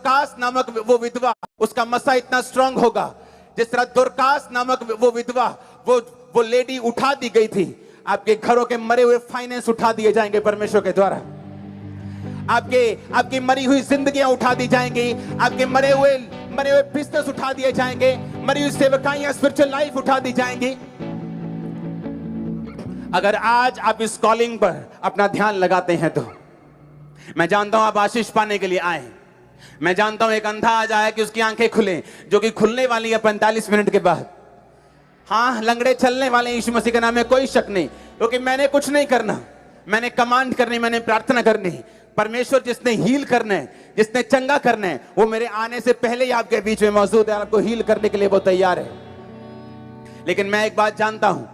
Dorcas नामक वो विधवा, उसका मसा इतना स्ट्रांग होगा, जिस तरह दोरकास नामक वो विधवा, वो लेडी उठा दी गई थी। आपके घरों के मरे हुए फाइनेंस उठा दिए जाएंगे परमेश्वर के द्वारा। आपकी मरी हुई जिंदगियां उठा दी जाएंगी। आपके मरे हुए बिजनेस उठा दिए जाएंगे। मरी हुई सेवकाइयां, स्पिरिचुअल लाइफ उठा दी जाएंगी। अगर आज आप इस कॉलिंग पर अपना ध्यान लगाते हैं तो मैं जानता हूं आप आशीष पाने के लिए आए। मैं जानता हूं एक अंधा आ जाए कि उसकी आंखें खुले, जो कि खुलने वाली है 45 मिनट के बाद। हाँ, लंगड़े चलने वाले यीशु मसीह के नाम में, कोई शक नहीं, क्योंकि मैंने कुछ नहीं करना, मैंने कमांड करनी, मैंने प्रार्थना करनी। परमेश्वर जिसने हील करना है, जिसने चंगा करना है, वो मेरे आने से पहले ही आपके बीच में मौजूद है। आपको हील करने के लिए वो तैयार है। लेकिन मैं एक बात जानता हूं,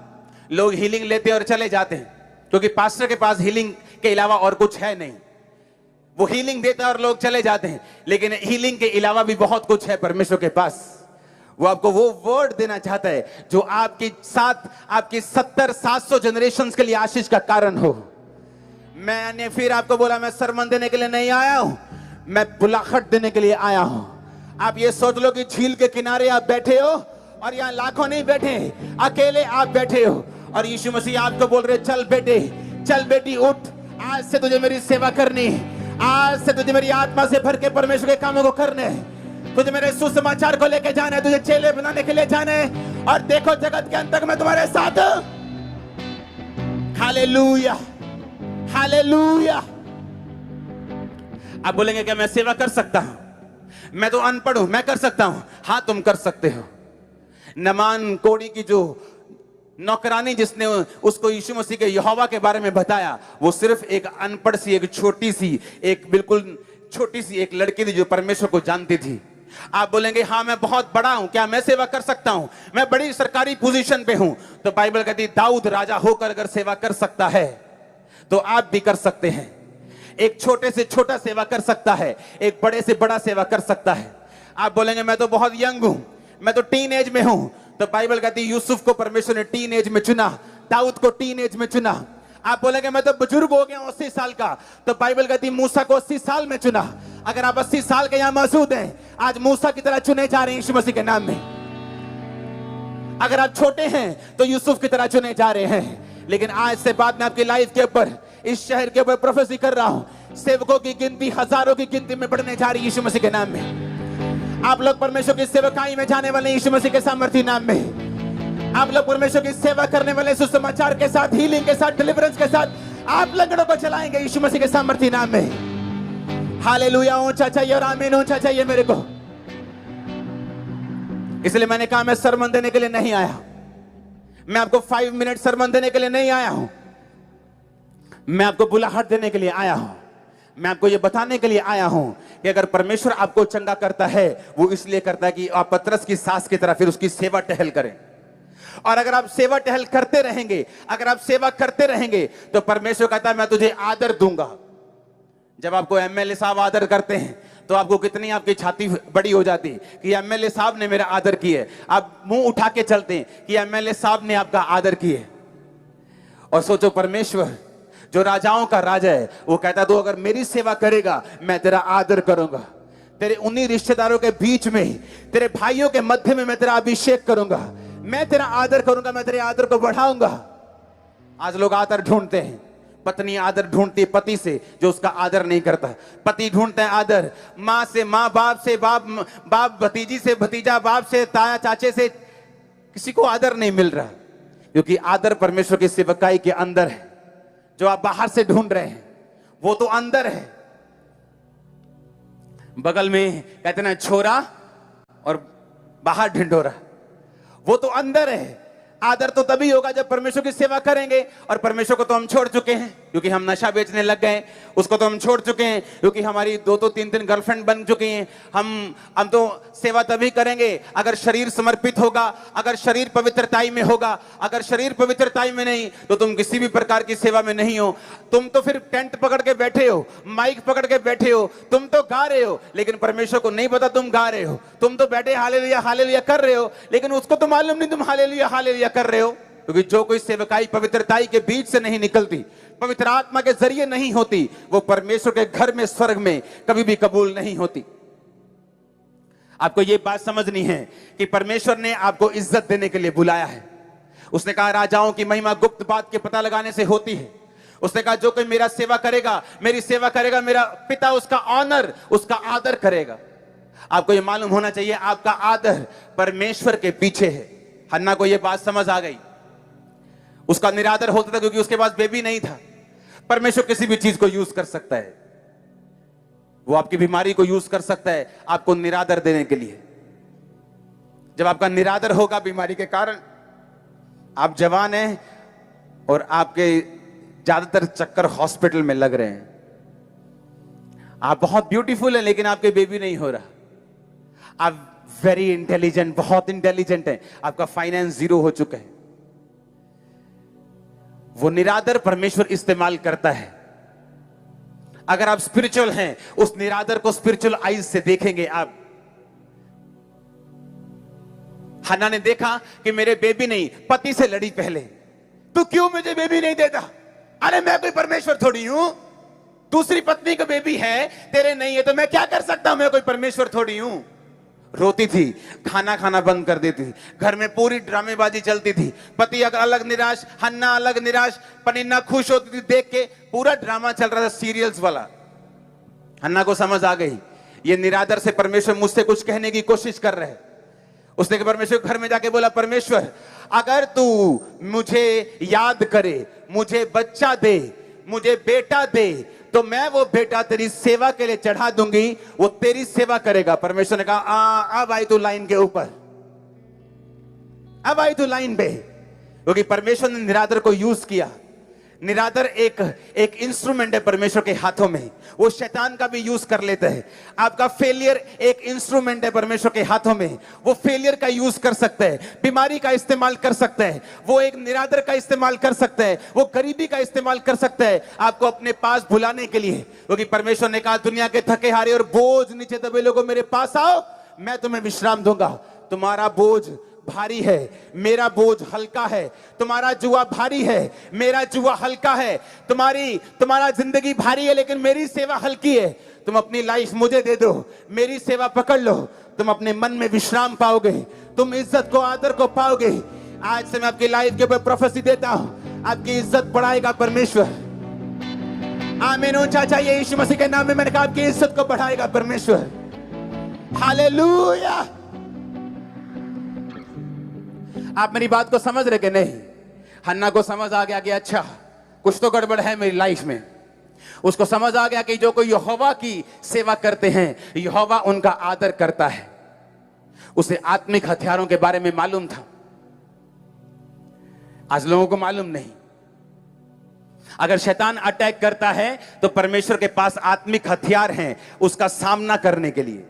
लोग हीलिंग लेते और चले जाते हैं, क्योंकि पास्टर के पास हीलिंग के अलावा और कुछ है नहीं। वो हीलिंग देता है और लोग चले जाते हैं, लेकिन हीलिंग के अलावा भी बहुत कुछ है परमेश्वर के पास। वो आपको वो वर्ड देना चाहता है जो आपकी 70-700 जनरेशन के लिए आशीष का कारण हो। मैंने फिर आपको बोला, मैं सरमन देने के लिए नहीं आया हूं, मैं बुलाहट देने के लिए आया हूं। आप ये सोच लो कि झील के किनारे आप बैठे हो और यहां लाखों नहीं बैठे, अकेले आप बैठे हो, और यीशु मसीह आपको बोल रहे, चल बेटे, चल बेटी, उठ, आज से तुझे मेरी सेवा करनी, आज से तुझे मेरी आत्मा से भर के परमेश्वर के कामों को करने, तुझे मेरे सुसमाचार को लेके जाना है, तुझे चेले बनाने के लिए जाना है, और देखो जगत के अंत तक मैं तुम्हारे साथ हूं। Hallelujah, hallelujah. आप बोलेंगे क्या मैं सेवा कर सकता हूं? मैं तो अनपढ़ हूं, मैं कर सकता हूं। हाँ, तुम कर सकते हो। नमान कोड़ी की जो नौकरानी जिसने उसको यीशु मसीह के यहोवा के बारे में बताया, वो सिर्फ एक अनपढ़ सी, एक छोटी सी, एक बिल्कुल छोटी सी एक लड़की थी जो परमेश्वर को जानती थी। आप बोलेंगे हाँ मैं बहुत बड़ा हूं, क्या मैं सेवा कर सकता हूं? मैं बड़ी सरकारी पोजीशन पे हूं। तो बाइबल कहती है दाऊद राजा होकर अगर सेवा कर सकता है तो आप भी कर सकते हैं। एक छोटे से छोटा सेवा कर सकता है, एक बड़े से बड़ा सेवा कर सकता है। आप बोलेंगे मैं तो बहुत यंग हूं, मैं तो टीन एज में हूं। तो बाइबल कहती है यूसुफ को परमेश्वर ने टीन एज में चुना, दाऊद को टीन एज में चुना। आप बोलेंगे मैं तो बुजुर्ग हो गया हूं 80 साल का, तो बाइबल कहती है मूसा को 80 साल में चुना। अगर आप 80 साल के यहां मौजूद हैं, आज मूसा की तरह चुने जा रहे हैं यीशु मसीह के नाम में। अगर आप छोटे हैं तो यूसुफ की तरह चुने जा रहे हैं। लेकिन आज से बाद में आपकी लाइफ के ऊपर, इस शहर के ऊपर प्रोफेसी कर रहा हूं, सेवकों की गिनती हजारों की गिनती में बढ़ने जा रही है यीशु मसीह के नाम में। आप लोग परमेश्वर की सेवकाई में जाने वाले यीशु मसीह के सामर्थ्य नाम में। आप लोग परमेश्वर की सेवा करने वाले, सुसमाचार के साथ, हीलिंग के साथ, डिलीवरेंस के साथ आप लंगड़ों को चलाएंगे यीशु मसीह के सामर्थ्य नाम में। हालेलुया। ऊंचा चाहिए और आमीन ऊंचा चाहिए मेरे को। इसलिए मैंने कहा मैं सरमन देने के लिए नहीं आया, मैं आपको 5 मिनट सरमन देने के लिए नहीं आया हूं, मैं आपको बुलाहट देने के लिए आया हूं। मैं आपको यह बताने के लिए आया हूं कि अगर परमेश्वर आपको चंगा करता है, वो इसलिए करता है कि आप पतरस की सास की तरह फिर उसकी सेवा टहल करें। और अगर आप सेवा टहल करते रहेंगे, अगर आप सेवा करते रहेंगे, तो परमेश्वर कहता है मैं तुझे आदर दूंगा। जब आपको एमएलए साहब आदर करते हैं तो आपको कितनी आपकी छाती बड़ी हो जाती कि एमएलए साहब ने मेरा आदर किया। आप मुंह उठा के चलते हैं कि एमएलए साहब ने आपका आदर किया। और सोचो परमेश्वर जो राजाओं का राजा है, वो कहता तू अगर मेरी सेवा करेगा मैं तेरा आदर करूंगा। तेरे उन्हीं रिश्तेदारों के बीच में, तेरे भाइयों के मध्य में मैं तेरा अभिषेक करूंगा, मैं तेरा आदर करूंगा, मैं तेरे आदर को बढ़ाऊंगा। आज लोग आदर ढूंढते हैं, पत्नी आदर ढूंढती है पति से जो उसका आदर नहीं करता। पति ढूंढता है आदर माँ से, माँ बाप से, बाप भतीजी से, भतीजा बाप से, ताया चाचे से। किसी को आदर नहीं मिल रहा, क्योंकि आदर परमेश्वर की सेवकाई के अंदर है। जो आप बाहर से ढूंढ रहे हैं वो तो अंदर है। बगल में कहते ना छोरा और बाहर ढिंढोरा, वो तो अंदर है। आदर तो तभी होगा जब परमेश्वर की सेवा करेंगे। और परमेश्वर को तो हम छोड़ चुके हैं क्योंकि हम नशा बेचने लग गए, उसको तो हम छोड़ चुके हैं क्योंकि हमारी 2-2 3-3 गर्लफ्रेंड बन चुकी हैं। हम तो सेवा तभी करेंगे अगर शरीर समर्पित होगा, अगर शरीर पवित्रताई में होगा। अगर शरीर पवित्रताई में नहीं तो तुम किसी भी प्रकार की सेवा में नहीं हो। तुम तो फिर टेंट पकड़ के बैठे हो, माइक पकड़ के बैठे हो, तुम तो गा रहे हो लेकिन परमेश्वर को नहीं पता तुम गा रहे हो। तुम तो बैठे हालेलुया हालेलुया कर रहे हो लेकिन उसको तो मालूम नहीं तुम हालेलुया हालेलुया कर रहे हो। क्योंकि जो कोई सेवकाई पवित्रताई के बीच से नहीं निकलती, पवित्र आत्मा के जरिए नहीं होती, वो परमेश्वर के घर में, स्वर्ग में कभी भी कबूल नहीं होती। आपको ये बात समझनी है कि परमेश्वर ने आपको इज्जत देने के लिए बुलाया है। उसने कहा राजाओं की महिमा गुप्त बात के पता लगाने से होती है। उसने कहा जो कोई मेरा सेवा करेगा, मेरी सेवा करेगा, मेरा पिता उसका ऑनर, उसका आदर करेगा। आपको ये मालूम होना चाहिए आपका आदर परमेश्वर के पीछे है। हन्ना को ये बात समझ आ गई। उसका निरादर होता था क्योंकि उसके पास बेबी नहीं था। परमेश्वर किसी भी चीज को यूज कर सकता है। वो आपकी बीमारी को यूज कर सकता है आपको निरादर देने के लिए। जब आपका निरादर होगा बीमारी के कारण, आप जवान हैं और आपके ज्यादातर चक्कर हॉस्पिटल में लग रहे हैं, आप बहुत ब्यूटीफुल हैं लेकिन आपके बेबी नहीं हो रहा, आप वेरी इंटेलिजेंट, बहुत इंटेलिजेंट हैं, आपका फाइनेंस जीरो हो चुका है, वो निरादर परमेश्वर इस्तेमाल करता है। अगर आप स्पिरिचुअल हैं, उस निरादर को स्पिरिचुअल आईज से देखेंगे आप। हन्ना ने देखा कि मेरे बेबी नहीं, पति से लड़ी पहले, तू क्यों मुझे बेबी नहीं देता? अरे मैं कोई परमेश्वर थोड़ी हूं, दूसरी पत्नी का बेबी है, तेरे नहीं है तो मैं क्या कर सकता हूं? मैं कोई परमेश्वर थोड़ी हूं। रोती थी, खाना खाना बंद कर देती थी, घर में पूरी ड्रामेबाजी चलती थी। पति अलग निराश, हन्ना अलग निराश, पनिन्ना खुश होती थी देख के, पूरा ड्रामा चल रहा था सीरियल्स वाला। हन्ना को समझ आ गई ये निरादर से परमेश्वर मुझसे कुछ कहने की कोशिश कर रहे हैं। उसने परमेश्वर घर में जाके बोला, परमेश्वर अगर तू मुझे याद करे, मुझे बच्चा दे, मुझे बेटा दे, तो मैं वो बेटा तेरी सेवा के लिए चढ़ा दूंगी, वो तेरी सेवा करेगा। परमेश्वर ने कहा अब आई तू लाइन के ऊपर, अब आई तू लाइन पे। क्योंकि परमेश्वर ने निरादर को यूज किया। निरादर एक इंस्ट्रूमेंट है परमेश्वर के हाथों में, वो शैतान का भी यूज कर लेता है। आपका फेलियर एक इंस्ट्रूमेंट है परमेश्वर के हाथों में, वो फेलियर का यूज कर सकता है, बीमारी का इस्तेमाल कर सकता है, वो एक निरादर का इस्तेमाल कर सकता है, वो गरीबी का इस्तेमाल कर सकता है आपको अपने पास बुलाने के लिए। क्योंकि परमेश्वर ने कहा दुनिया के थके हारे और बोझ नीचे दबे लोगों मेरे पास आओ, मैं तुम्हें विश्राम दूंगा। तुम्हारा बोझ भारी है, मेरा बोझ हल्का है। तुम्हारा जुआ भारी है, मेरा जुआ हल्का है। तुम्हारा जिंदगी भारी है लेकिन मेरी सेवा हल्की है। तुम अपनी लाइफ मुझे दे दो, मेरी सेवा पकड़ लो, तुम अपने मन में विश्राम पाओगे, तुम इज्जत को, आदर को पाओगे। आज से मैं आपकी लाइफ के ऊपर प्रोफेसी देता हूं, आपकी इज्जत बढ़ाएगा परमेश्वर। आमीन। ऊंचा चाहिए यीशु मसीह के नाम में मैंने कहा आपकी इज्जत को बढ़ाएगा परमेश्वर। हालेलुया। आप मेरी बात को समझ रहे कि नहीं? हन्ना को समझ आ गया कि अच्छा कुछ तो गड़बड़ है मेरी लाइफ में। उसको समझ आ गया कि जो कोई यहोवा की सेवा करते हैं, यहोवा उनका आदर करता है। उसे आत्मिक हथियारों के बारे में मालूम था, आज लोगों को मालूम नहीं। अगर शैतान अटैक करता है तो परमेश्वर के पास आत्मिक हथियार हैं उसका सामना करने के लिए।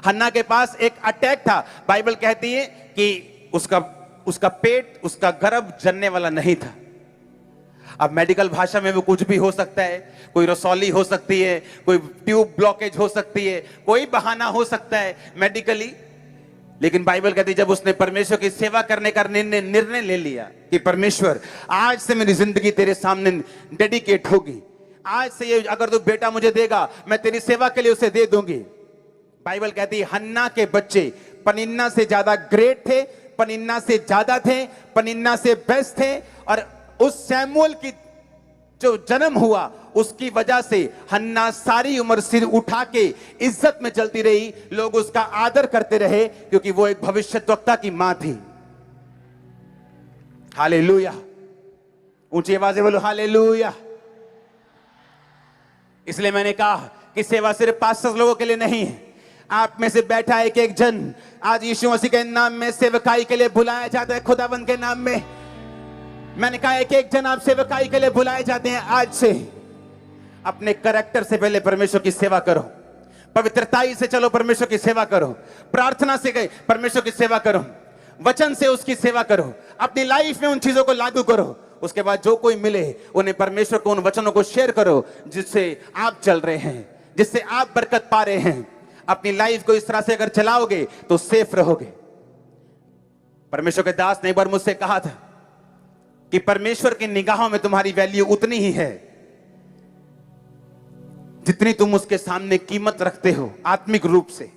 हन्ना के पास एक अटैक था। बाइबल कहती है कि उसका पेट, उसका गर्भ जनने वाला नहीं था। अब मेडिकल भाषा में वो कुछ भी हो सकता है, कोई रसौली हो सकती है, कोई ट्यूब ब्लॉकेज हो सकती है, कोई बहाना हो सकता है मेडिकली। लेकिन बाइबल कहती है जब उसने परमेश्वर की सेवा करने का निर्णय ले लिया कि परमेश्वर आज से मेरी जिंदगी तेरे सामने डेडिकेट होगी, आज से ये अगर तू बेटा मुझे देगा मैं तेरी सेवा के लिए उसे दे दूंगी। बाइबल कहती है हन्ना के बच्चे पनिन्ना से ज्यादा ग्रेट थे, पनिन्ना से ज्यादा थे, पनिन्ना से बेस्ट थे। और उस सैमुअल की जो जन्म हुआ उसकी वजह से हन्ना सारी उम्र सिर उठा के इज्जत में चलती रही, लोग उसका आदर करते रहे क्योंकि वो एक भविष्यद्वक्ता की मां थी। हालेलुया। ऊंची आवाज़ बोलो हालेलुया। इसलिए मैंने कहा कि सेवा सिर्फ 500 लोगों के लिए नहीं है। आप में से बैठा एक एक जन आज यीशु मसीह के नाम में सेवकाई के लिए बुलाया जाता है, खुदावंद के नाम में। मैंने कहा एक एक जन आप सेवकाई के लिए बुलाए जाते हैं। आज से अपने कैरेक्टर से पहले परमेश्वर की सेवा करो, पवित्रताई से चलो, परमेश्वर की सेवा करो, प्रार्थना से गए परमेश्वर की सेवा करो, वचन से उसकी सेवा करो, अपनी लाइफ में उन चीजों को लागू करो। उसके बाद जो कोई मिले उन्हें परमेश्वर को उन वचनों को शेयर करो जिससे आप चल रहे हैं, जिससे आप बरकत पा रहे हैं। अपनी लाइफ को इस तरह से अगर चलाओगे तो सेफ रहोगे। परमेश्वर के दास ने एक बार मुझसे कहा था कि परमेश्वर की निगाहों में तुम्हारी वैल्यू उतनी ही है जितनी तुम उसके सामने कीमत रखते हो आत्मिक रूप से।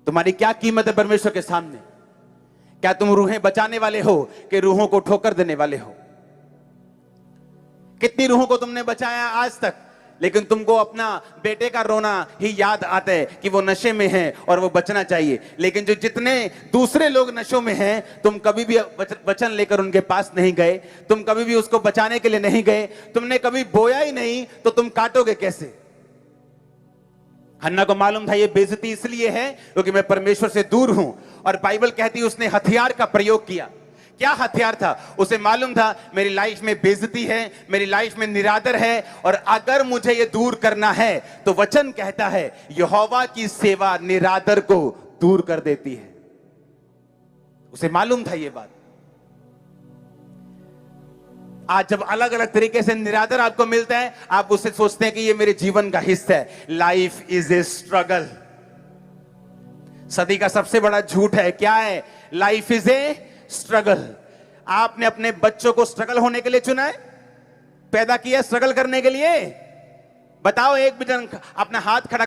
तुम्हारी क्या कीमत है परमेश्वर के सामने? क्या तुम रूहें बचाने वाले हो कि रूहों को ठोकर देने वाले हो? कितनी रूहों को तुमने बचाया आज तक, लेकिन तुमको अपना बेटे का रोना ही याद आता है कि वो नशे में है और वो बचना चाहिए। लेकिन जो जितने दूसरे लोग नशों में हैं, तुम कभी भी वचन लेकर उनके पास नहीं गए, तुम कभी भी उसको बचाने के लिए नहीं गए, तुमने कभी बोया ही नहीं, तो तुम काटोगे कैसे? हन्ना को मालूम था ये बेइज्जती इसलिए है क्योंकि मैं परमेश्वर से दूर हूं, और बाइबल कहती है उसने हथियार का प्रयोग किया। क्या हथियार था? उसे मालूम था मेरी लाइफ में बेइज्जती है, मेरी लाइफ में निरादर है, और अगर मुझे ये दूर करना है तो वचन कहता है यहोवा की सेवा निरादर को दूर कर देती है। उसे मालूम था ये बात। आज जब अलग अलग तरीके से निरादर आपको मिलता है, आप उससे सोचते हैं कि ये मेरे जीवन का हिस्सा है। Life is a struggle. सदी का सबसे बड़ा झूठ है, क्या है? Life is a struggle. आपने अपने बच्चों को स्ट्रगल होने के लिए चुना है, पैदा किया स्ट्रगल करने के लिए? बताओ, एक भी जन अपना हाथ खड़ा